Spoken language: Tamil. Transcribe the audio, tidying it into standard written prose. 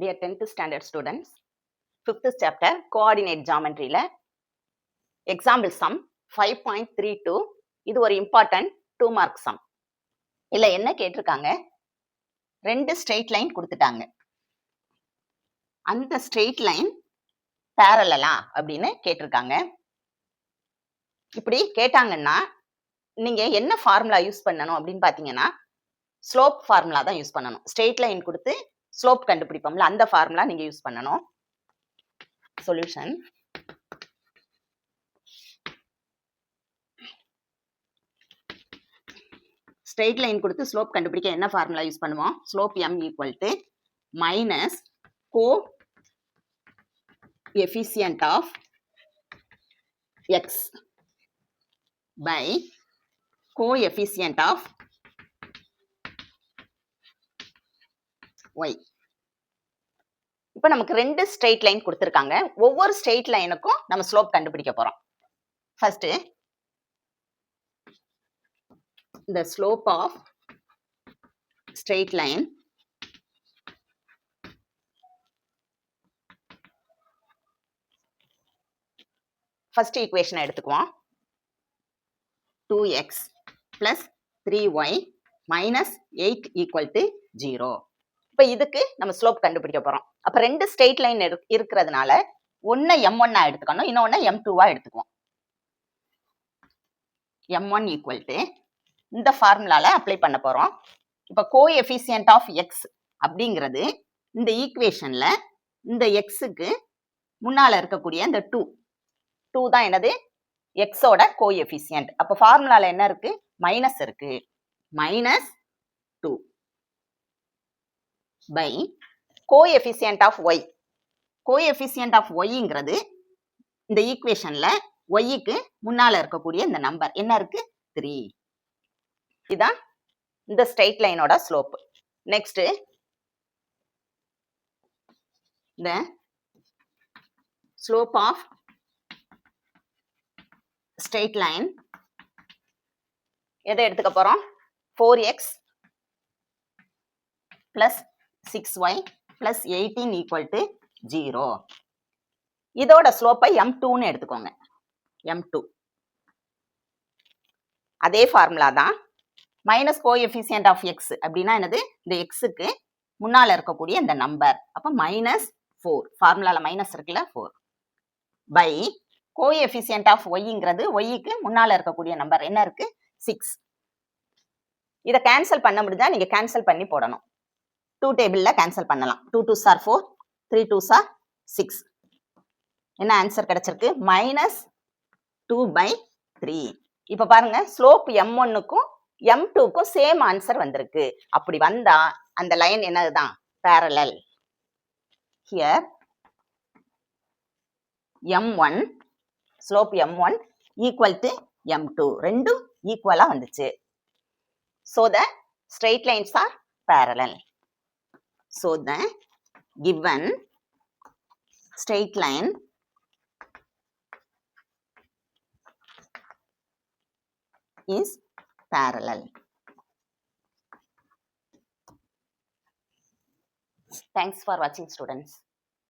Dear 10th standard students, 5th chapter coordinate geometry ல example sum 5.32 இது ஒரு important 2 mark sum. இல்ல என்ன கேட்டிருக்காங்க, ரெண்டு straight line கொடுத்துட்டாங்க. அந்த straight line parallel-ஆ அப்படின்னு கேட்டிருக்காங்க. இப்படி கேட்டாங்கன்னா நீங்க என்ன ஃபார்முலா யூஸ் பண்ணணும் அப்படின்னு பாத்தீங்கன்னா ஸ்லோப் ஃபார்முலா தான் யூஸ் பண்ணணும். ஸ்ட்ரெயிட் லைன் கொடுத்து ஸ்லோப் கண்டுபிடிப்போம்ல, அந்த ஃபார்முலா நீங்க யூஸ் பண்ணணும். சொல்யூஷன் ஸ்ட்ரெயிட் லைன் கொடுத்து ஸ்லோப் கண்டுபிடிக்க என்ன ஃபார்முலா யூஸ் பண்ணுவோம்? Slope m equal to minus coefficient of x by coefficient of y. இப்போ நமக்கு ரெண்டு ஸ்ட்ரெயிட் லைன் கொடுத்துருக்காங்க. ஒவ்வொரு ஸ்ட்ரெயிட் லைனுக்கும் நம்ம ஸ்லோப் கண்டுபிடிக்க போறோம். First the slope of straight line first equation எடுத்துக்குவோம். 2x plus 3y minus 8 equal to 0. இப்போ இதுக்கு நம்ம ஸ்லோப் கண்டுபிடிக்க போறோம். அப்ப ரெண்டு ஸ்ட்ரெயிட் லைன் இருக்கிறதுனால ஒண்ணு m1 எடுத்துக்கணும், இன்னொன்னு m2 எடுத்துக்குவோம். m1 equal to இந்த ஃபார்முலால அப்ளை பண்ண போறோம். இப்ப கோஎஃபிஷியன்ட் ஆஃப் எக்ஸ் அப்படிங்கிறது இந்த ஈக்குவேஷன்ல இந்த எக்ஸுக்கு முன்னால இருக்கக்கூடிய இந்த 2 தான் என்னது எக்ஸோட கோஎஃபிஷியன்ட். அப்ப ஃபார்முலால என்ன இருக்கு? மைனஸ் இருக்கு. Minus 2 by coefficient of y. Coefficient of ஒய்ங்கிறது இந்த ஈக்குவேஷன்ல ஒய்க்கு முன்னால இருக்கக்கூடிய இந்த நம்பர் என்ன இருக்கு? 3. இதான் இந்த ஸ்ட்ரெயிட் லைனோட slope. Next the slope of straight line எதை எடுத்துக்க போறோம்? 4x plus 6y plus 18 equal to 0. இதோட ஸ்லோப்பை m2ன்னு எடுத்துக்கோங்க. m2 அதே ஃபார்முலா தான். மைனஸ் கோஎஃபிஷியன்ட் ஆஃப் எக்ஸ் அப்படின்னா என்னது? இந்த எக்ஸுக்கு முன்னால இருக்கக்கூடிய இந்த நம்பர். அப்ப மைனஸ் 4, ஃபார்முலால மைனஸ் இருக்குல்ல 4 பை கோஎஃபிஷியன்ட் ஆஃப் ஒய்ங்கிறது ஒய்க்கு முன்னால இருக்கக்கூடிய நம்பர் என்ன இருக்கு? 6. இதை கேன்சல் பண்ண முடிஞ்சா நீங்க கேன்சல் பண்ணி போடணும். 2 டேபிள்ல கேன்சல் பண்ணலாம். 2 2s are 4, 3 2s are 6. என்ன ஆன்சர் கிடைச்சிருக்கு? மைனஸ் 2/3. இப்ப பாருங்க, ஸ்லோப் m1க்கும் m2க்கும் சேம் ஆன்சர் வந்திருக்கு. அப்படி வந்தா அந்த line என்னதுதான்? parallel. Here m1 slope m1 equal to m2, ரெண்டும் ஈக்குவலா வந்துச்சு. So the straight lines are parallel. So the given straight line is parallel. Thanks for watching, students.